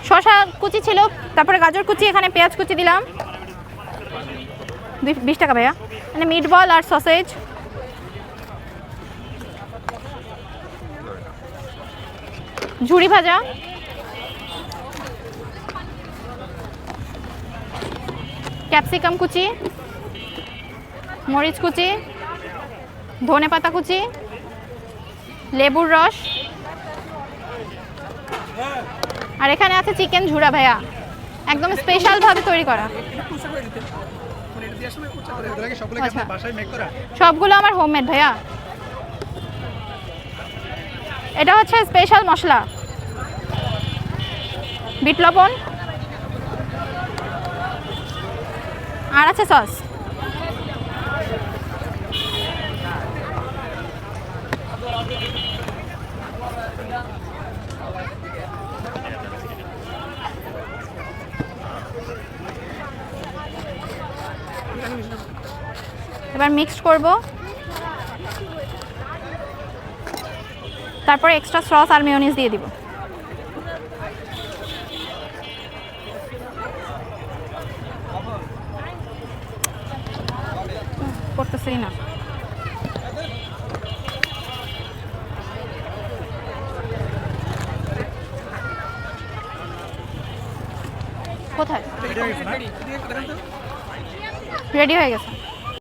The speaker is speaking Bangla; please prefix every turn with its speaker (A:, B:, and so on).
A: শসা কুচি ছিল, তারপরে গাজর কুচি, এখানে পেঁয়াজ কুচি দিলাম। 20 টাকা ভাইয়া। মানে মিট বল আর সসেজ। ঝুড়ি ভাজা, ক্যাপসিকাম কুচি, মরিচ কুচি, ধনে পাতা কুচি, লেবুর রস, আর এখানে আছে চিকেন ঝুরা ভাইয়া, একদম স্পেশাল ভাবে তৈরি করা। সবগুলো আমার হোমমেড ভাইয়া। এটা হচ্ছে স্পেশাল মশলা, বিট লবণ, আর আছে সস। এবার মিক্সড করব, তারপর এক্সট্রা সস আর মেয়োনিজ দিয়ে দিব। করতেছি না, কোথায়? রেডি হয়ে গেছে।